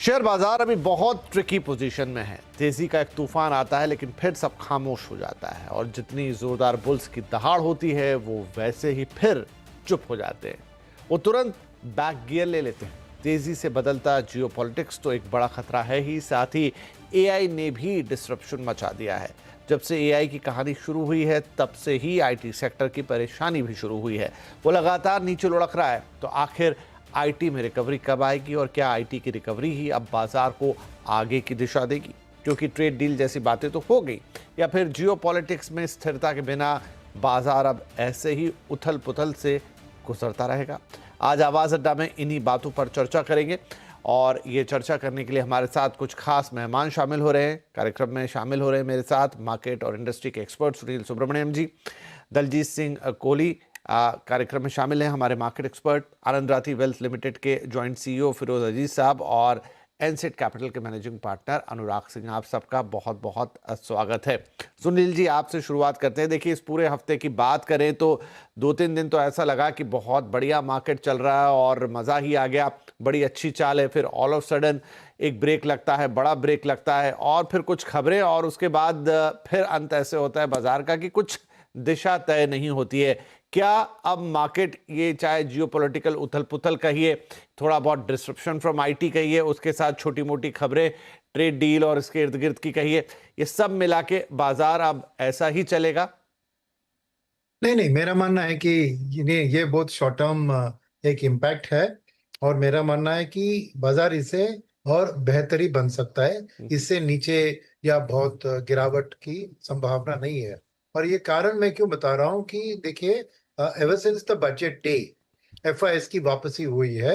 Share बाजार अभी बहुत ट्रिकी पोजीशन में है। तेजी का एक तूफान आता है लेकिन फिर सब खामोश हो जाता है और जितनी जोरदार बुल्स की दहाड़ होती है वो वैसे ही फिर चुप हो जाते हैं। वो तुरंत बैक गियर ले लेते हैं। तेजी से बदलता जियोपॉलिटिक्स तो एक बड़ा खतरा है ही, साथ ही एआई ने भी डिसरप्शन मचा दिया है। जब से एआई की कहानी शुरू हुई है तब से ही आईटी सेक्टर की परेशानी भी शुरू हुई है। वो लगातार नीचे लुढ़क रहा है। तो आखिर आईटी में रिकवरी कब आएगी और क्या आईटी की रिकवरी ही अब बाजार को आगे की दिशा देगी? क्योंकि ट्रेड डील जैसी बातें तो हो गई, या फिर जियोपॉलिटिक्स में स्थिरता के बिना बाजार अब ऐसे ही उथल पुथल से गुजरता रहेगा? आज आवाज अड्डा में इन्हीं बातों पर चर्चा करेंगे और ये चर्चा करने के लिए हमारे साथ कुछ खास मेहमान शामिल हो रहे हैं। कार्यक्रम में शामिल हो रहे हैं मेरे साथ मार्केट और इंडस्ट्री के एक्सपर्ट सुनील सुब्रमण्यम जी, दलजीत सिंह कोहली कार्यक्रम में शामिल हैं हमारे मार्केट एक्सपर्ट, आनंद राठी वेल्थ लिमिटेड के जॉइंट सीईओ फिरोज अजीज साहब और एनसेट कैपिटल के मैनेजिंग पार्टनर अनुराग सिंह। आप सबका बहुत बहुत स्वागत है। सुनील जी, आपसे शुरुआत करते हैं। देखिए, इस पूरे हफ्ते की बात करें तो 2-3 दिन तो ऐसा लगा कि बहुत बढ़िया मार्केट चल रहा है और मज़ा ही आ गया, बड़ी अच्छी चाल है। फिर ऑल ऑफ सडन एक ब्रेक लगता है, बड़ा ब्रेक लगता है और फिर कुछ खबरें और उसके बाद फिर अंत ऐसे होता है बाजार का कि कुछ दिशा तय नहीं होती है। क्या अब मार्केट, ये चाहे जियोपॉलिटिकल उथल पुथल कहिए, थोड़ा बहुत डिस्ट्रप्शन फ्रॉम आईटी कहिए, उसके साथ छोटी मोटी खबरें ट्रेड डील और इसके इर्द गिर्द की कहिए, ये सब मिला के बाजार अब ऐसा ही चलेगा? नहीं नहीं, मेरा मानना है कि ये बहुत शॉर्ट टर्म एक इम्पैक्ट है। और मेरा मानना है कि बाजार इसे और बेहतरी बन सकता है। इससे नीचे या बहुत गिरावट की संभावना नहीं है। और ये कारण मैं क्यों बता रहा हूँ कि देखिए, ever since the budget day FIS की वापसी हुई है।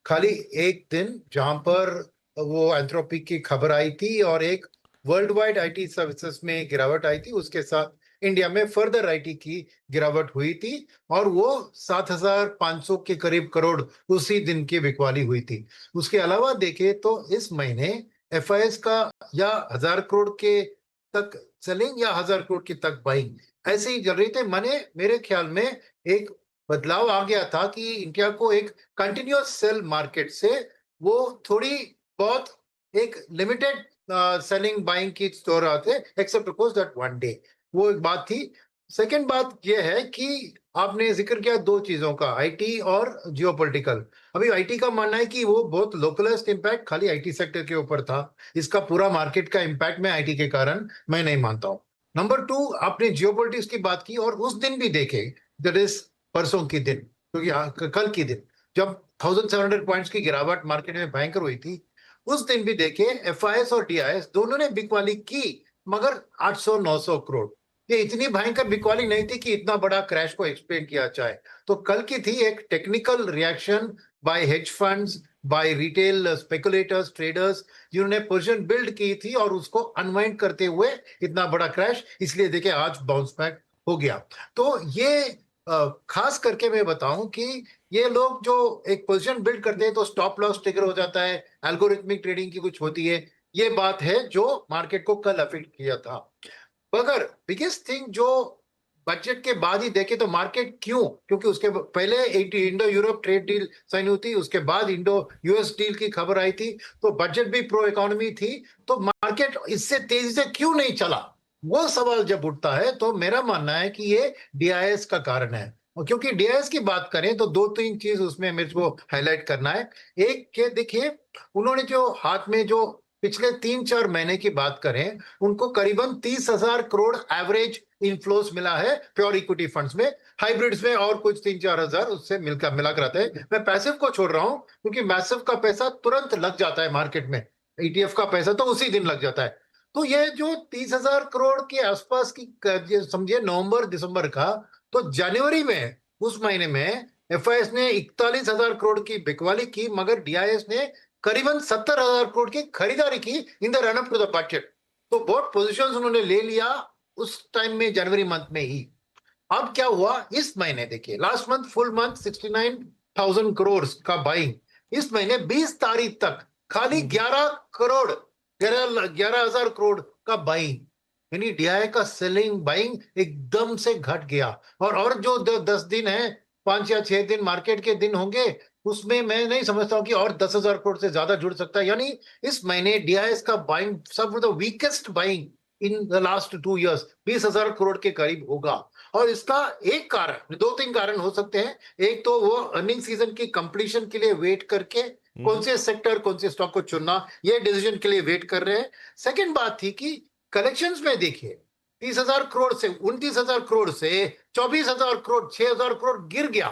खाली एक दिन जहां पर वो एंथ्रोपिक की खबर आई थी और एक वर्ल्ड वाइड आईटी सर्विसेज में गिरावट आई थी, उसके साथ इंडिया में फर्दर आईटी की गिरावट हुई थी और वो 7,500 के करीब करोड़ उसी दिन की बिकवाली हुई थी। उसके अलावा देखें तो इस महीने एफआईएस का या 1,000 करोड़ के तक सेलिंग या 1,000 करोड़ की तक बाइंग ऐसे ही चल रही थी। माने मेरे ख्याल में एक बदलाव आ गया था कि इंडिया को एक कंटिन्यूअस सेल मार्केट से वो थोड़ी बहुत एक लिमिटेड सेलिंग बाइंग की स्टोर आते, except course that one day. वो एक बात थी। सेकंड बात यह है कि आपने जिक्र किया दो चीजों का, आईटी और जियोपॉलिटिकल। अभी आईटी का मानना है कि वो बहुत लोकलाइज्ड इंपैक्ट खाली आईटी सेक्टर के ऊपर था। इसका पूरा मार्केट का इंपैक्ट मैं आईटी के कारण मैं नहीं मानता हूं। नंबर टू, आपने जियोपॉलिटिक्स की बात की और उस दिन भी देखे, दैट इज परसों की दिन, क्योंकि कल की दिन जब 1,700 पॉइंट्स की गिरावट मार्केट में भयंकर हुई थी, उस दिन भी देखे एफआईएस और डीआईएस दोनों ने बिकवाली की, मगर 800-900 करोड़। ये इतनी भयंकर बिकवाली नहीं थी कि इतना बड़ा क्रैश को एक्सप्लेन किया जाए। तो कल की थी एक technical reaction by hedge funds, by retail speculators, traders, जिन्होंने पोजीशन बिल्ड की थी और उसको अनवाइंड करते हुए इतना बड़ा क्रैश। इसलिए देखिए आज बाउंस बैक हो गया। तो ये खास करके मैं बताऊं कि ये लोग जो एक पोजीशन बिल्ड करते हैं तो स्टॉप लॉस ट्रिगर हो जाता है, एल्गोरिथमिक ट्रेडिंग की कुछ होती है। ये बात है जो मार्केट को कल अफेक्ट किया था। मगर बिगेस्ट थिंग जो बजट के बाद ही देखे तो मार्केट क्यों, क्योंकि उसके पहले Indo Europe trade deal sign हुई थी, उसके बाद इंडो यूएस डील की खबर आई थी, तो बजट भी प्रो इकोनॉमी थी। तो मार्केट इससे तेजी से क्यों नहीं चला, वो सवाल जब उठता है तो मेरा मानना है कि ये डीआईएस का कारण है। और क्योंकि डीआईएस की बात करें तो दो तीन चीज उसमें मेरे को हाईलाइट करना है। एक के देखिए, उन्होंने जो हाथ में जो पिछले 3-4 महीने की बात करें, उनको करीबन 30,000 करोड़ एवरेज इनफ्लोस मिला है प्योर इक्विटी फंड्स में, हाइब्रिड्स में और कुछ 3-4 हजार उससे मिलाकर आता है। मैं पैसिव को छोड़ रहा हूं क्योंकि मैसिव का पैसा तुरंत लग जाता है मार्केट में, ईटीएफ का पैसा तो उसी दिन लग जाता है। तो ये जो 30,000 करोड़ के आसपास की समझिए नवंबर दिसंबर का, तो जनवरी में उस महीने में एफआईएस ने 41,000 करोड़ की बिकवाली की, मगर डीआईएस ने करीबन 70,000 करोड़ की खरीदारी की in the run up to the budget. तो बहुत पोजीशंस उन्होंने ले लिया उस टाइम में, जनवरी मंथ में ही। अब क्या हुआ इस महीने, देखिए last month full month 69,000 crore का बाइंग। इस महीने 20 तारीख तक खाली 11 करोड़, 11,000 करोड़ का बाइंग। यानी डीआई का सेलिंग बाइंग एकदम से घट गया। और जो 10 दिन है, 5 या 6 दिन मार्केट के दिन होंगे, उसमें मैं नहीं समझता हूँ कि और 10,000 करोड़ से ज्यादा जुड़ सकता है। यानी इस महीने डीआईएस का बाइंग सब the weakest buying in the last 2 years 20,000 crore के करीब होगा। और इसका एक कारण, दो तीन कारण हो सकते हैं। एक तो वो अर्निंग सीजन की कंप्लीशन के लिए वेट करके कौन से सेक्टर कौन से स्टॉक को चुनना, ये डिसीजन के लिए वेट कर रहे हैं। सेकंड बात थी कि कलेक्शंस में देखिए 30,000 करोड़ से 29,000 करोड़ से 24,000 करोड़ 6,000 करोड़ गिर गया।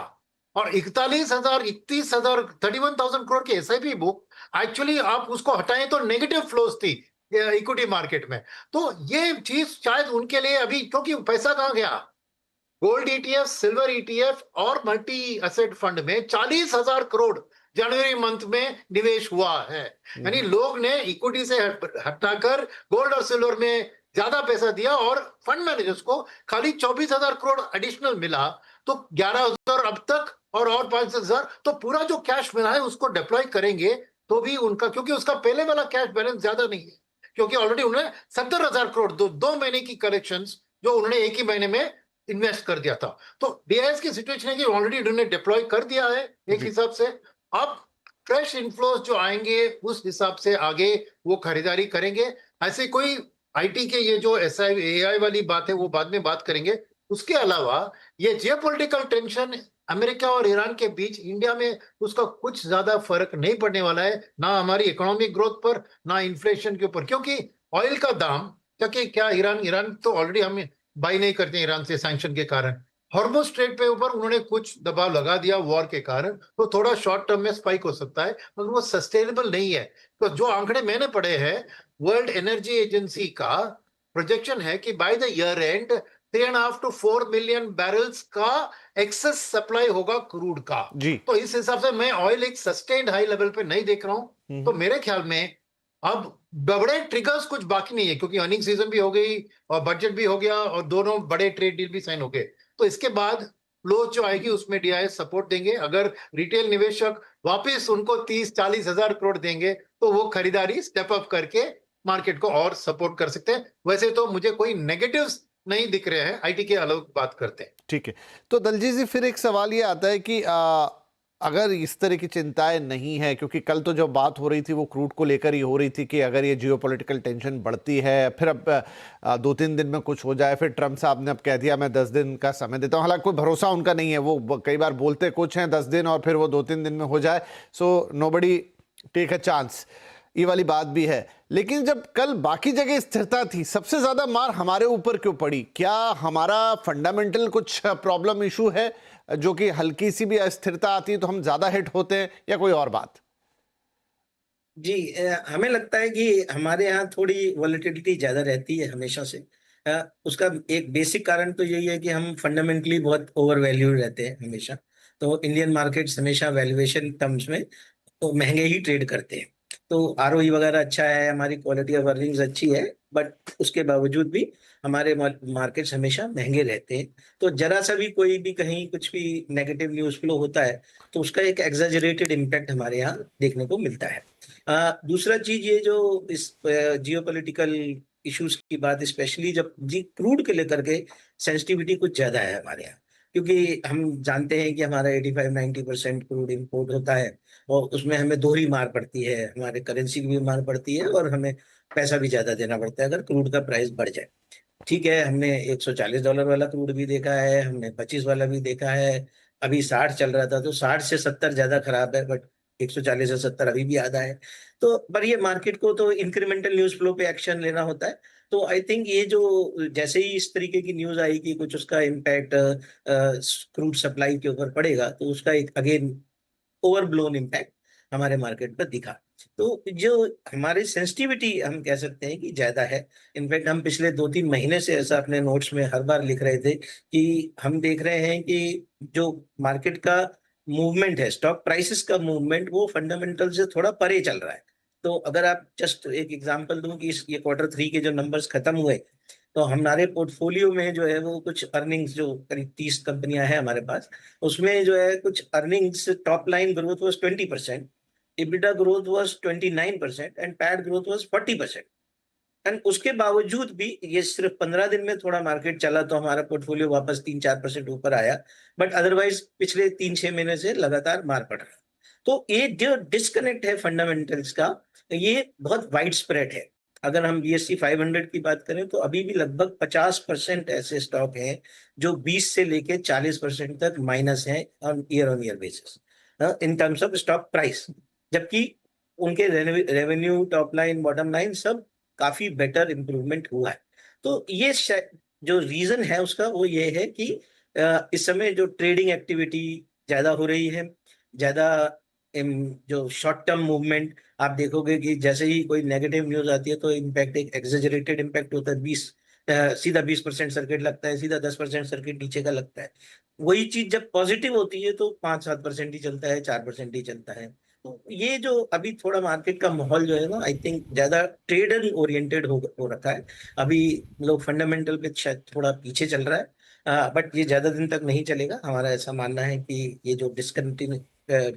और 31,000 31,000 करोड़ की एसआईपी बुक एक्चुअली आप उसको हटाएं तो नेगेटिव फ्लोज थी इक्विटी मार्केट में। तो ये चीज शायद उनके लिए अभी, क्योंकि पैसा कहां गया, गोल्ड ईटीएफ, सिल्वर ईटीएफ और मल्टी एसेट फंड में 40,000 करोड़ जनवरी मंथ में निवेश हुआ है। यानी लोग ने इक्विटी से हटाकर गोल्ड और सिल्वर में ज्यादा पैसा दिया और फंड मैनेजर्स को खाली 24,000 करोड़ एडिशनल मिला। तो 11,000 अब तक और 5,000, तो पूरा जो कैश मिला है उसको डिप्लॉय करेंगे तो भी उनका, क्योंकि उसका पहले वाला कैश बैलेंस ज्यादा नहीं है, क्योंकि ऑलरेडी उन्होंने 70,000 करोड़ दो महीने की कलेक्शंस जो उन्होंने एक ही महीने में इन्वेस्ट कर दिया था। तो डीआईएस की सिचुएशन है कि ऑलरेडी उन्होंने डिप्लॉय कर दिया है एक हिसाब से। अब फ्रेश इनफ्लोज जो आएंगे उस हिसाब से आगे वो खरीदारी करेंगे। ऐसे कोई आईटी के ये जो एआई वाली बात है वो बाद में बात करेंगे। उसके अलावा ये जियोपॉलिटिकल टेंशन अमेरिका और ईरान के बीच, इंडिया में उसका कुछ ज्यादा फर्क नहीं पड़ने वाला है, ना हमारी इकोनॉमिक ग्रोथ पर ना इन्फ्लेशन के ऊपर, क्योंकि ऑयल का दाम क्या ईरान तो ऑलरेडी हमें बाई नहीं करते ईरान से सैंक्शन के कारण। हॉर्मुज स्ट्रेट पे ऊपर उन्होंने कुछ दबाव लगा दिया वॉर के कारण, तो थोड़ा शॉर्ट टर्म में स्पाइक हो सकता है, मगर वो सस्टेनेबल नहीं है। तो जो आंकड़े मैंने पढ़े हैं, वर्ल्ड एनर्जी एजेंसी का प्रोजेक्शन है कि by the year and 3.5 to 4 million barrels का एक्सेस सप्लाई होगा क्रूड का। जी। तो इस हिसाब से मैं ऑयल एक सस्टेन्ड हाई लेवल पे नहीं देख रहा हूं। तो मेरे ख्याल में अब बड़े ट्रिगर्स कुछ बाकी नहीं है, क्योंकि अर्निंग सीजन भी हो गई और बजट भी हो गया और दोनों बड़े ट्रेड डील भी साइन हो गए। तो इसके बाद फ्लो जो आएगी उसमें डीआईएस सपोर्ट देंगे। अगर रिटेल निवेशक वापस उनको 30-40 हजार करोड़ देंगे तो वो खरीदारी स्टेप अप करके मार्केट को और सपोर्ट कर सकते हैं। वैसे तो मुझे कोई नेगेटिव्स नहीं दिख रहे हैं, आईटी के अलग बात करते हैं। ठीक है, तो दलजीत जी फिर एक सवाल ये आता है कि अगर इस तरह की चिंताएं नहीं है, क्योंकि कल तो जो बात हो रही थी वो क्रूड को लेकर ही हो रही थी कि अगर ये जियोपॉलिटिकल टेंशन बढ़ती है, फिर अब 2-3 दिन में कुछ हो जाए, फिर ट्रम्प साहब ने अब कह दिया मैं 10 दिन का समय देता हूं। हालांकि कोई भरोसा उनका नहीं है, वो कई बार बोलते कुछ हैं 10 दिन और फिर वो 2-3 दिन में हो जाए। So nobody take a chance, ये वाली बात भी है। लेकिन जब कल बाकी जगह स्थिरता थी, सबसे ज्यादा मार हमारे ऊपर क्यों पड़ी? क्या हमारा फंडामेंटल कुछ प्रॉब्लम इशू है जो कि हल्की सी भी अस्थिरता आती है तो हम ज्यादा हिट होते हैं, या कोई और बात? जी, हमें लगता है कि हमारे यहाँ थोड़ी वॉलेटिलिटी ज़्यादा रहती है हमेशा से। उसका एक बेसिक कारण तो यही है कि हम फंडामेंटली बहुत ओवर वैल्यूड रहते हैं हमेशा। तो इंडियन मार्केट्स हमेशा वैल्यूएशन टर्म्स में तो महंगे ही ट्रेड करते हैं। तो आरओई वगैरह अच्छा है, हमारी क्वालिटी ऑफ अर्निंग्स अच्छी है, बट उसके बावजूद भी हमारे मार्केट्स हमेशा महंगे रहते हैं। तो जरा सा भी कोई भी कहीं कुछ भी नेगेटिव न्यूज़ फ्लो होता है तो उसका एक एग्जैजरेटेड इम्पैक्ट हमारे यहाँ देखने को मिलता है। दूसरा चीज ये जो इस जियोपॉलिटिकल इश्यूज की बात, स्पेशली जब जी क्रूड के लेकर के सेंसिटिविटी कुछ ज्यादा है हमारे यहाँ, क्योंकि हम जानते हैं कि हमारा 85-90% क्रूड इंपोर्ट होता है और उसमें हमें दोहरी मार पड़ती है, हमारे करेंसी की भी मार पड़ती है और हमें पैसा भी ज्यादा देना पड़ता है अगर क्रूड का प्राइस बढ़ जाए। ठीक है, हमने $140 वाला क्रूड भी देखा है, हमने 25 वाला भी देखा है, अभी 60 चल रहा था, तो 60 से 70 ज्यादा खराब है, बट 140 से 70 अभी भी आधा है। तो पर ये मार्केट को तो इंक्रीमेंटल न्यूज फ्लो पे एक्शन लेना होता है। तो आई थिंक ये जो जैसे ही इस तरीके की न्यूज आई कि कुछ उसका इम्पैक्ट क्रूड सप्लाई के ऊपर पड़ेगा, तो उसका एक अगेन ओवरब्लोन इम्पैक्ट हमारे मार्केट पर दिखा। तो जो हमारी सेंसिटिविटी हम कह सकते हैं कि ज्यादा है। इनफैक्ट हम पिछले 2-3 महीने से ऐसा अपने नोट्स में हर बार लिख रहे थे कि हम देख रहे हैं कि जो मार्केट का मूवमेंट है, स्टॉक प्राइसेस का मूवमेंट, वो फंडामेंटल से थोड़ा परे चल रहा है। तो अगर आप जस्ट एक एग्जांपल दूं कि ये Q3 के जो नंबर्स खत्म हुए, तो हमारे पोर्टफोलियो में जो है वो कुछ अर्निंग्स, जो करीब 30 कंपनियां हैं हमारे पास, उसमें जो है कुछ earnings, top line growth was 20%, EBITDA growth was 29% and PAT growth was 40%। And उसके बावजूद भी ये सिर्फ 15 दिन में थोड़ा मार्केट चला तो हमारा पोर्टफोलियो वापस 3-4% ऊपर आया, बट अदरवाइज पिछले 3-6 महीने से लगातार मार पड़ रहा है। तो ये जो डिस्कनेक्ट है फंडामेंटल्स का, ये बहुत वाइड स्प्रेड है। अगर हम BSE 500 की बात करें तो अभी भी लगभग 50% ऐसे स्टॉक हैं जो 20 से लेके 40% तक माइनस है on year basis in terms of stock price, जबकि उनके revenue, top line, bottom line सब काफी बेटर इंप्रूवमेंट हुआ है। तो ये जो रीजन है उसका वो ये है कि इस समय जो ट्रेडिंग एक्टिविटी ज्यादा हो रही है, ज्यादा जो शॉर्ट टर्म मूवमेंट, आप देखोगे कि जैसे ही कोई नेगेटिव न्यूज आती है तो इम्पैक्ट एक एग्जेजरेटेड इम्पैक्ट होता है, सीधा 20% सर्किट लगता है, सीधा 10% सर्किट नीचे का लगता है। वही चीज जब पॉजिटिव होती है तो 5-7% ही चलता है, 4% ही चलता है। तो ये जो अभी थोड़ा मार्केट का माहौल जो है ना, आई थिंक ज्यादा ट्रेडर ओरिएंटेड हो रखा है। अभी लोग फंडामेंटल पे शायद थोड़ा पीछे चल रहा है, बट ये ज्यादा दिन तक नहीं चलेगा। हमारा ऐसा मानना है कि ये जो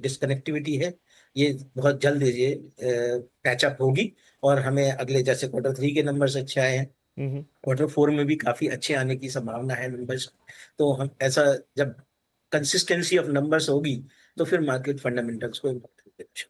डिस्कनेक्टिविटी है ये बहुत जल्द ये पैचअप होगी, और हमें अगले, जैसे Q3 के नंबर्स अच्छे आए हैं, Q4 में भी काफी अच्छे आने की संभावना है नंबर्स। तो हम ऐसा, जब कंसिस्टेंसी ऑफ नंबर्स होगी तो फिर मार्केट फंडामेंटल्स को इम्पैक्ट देगा।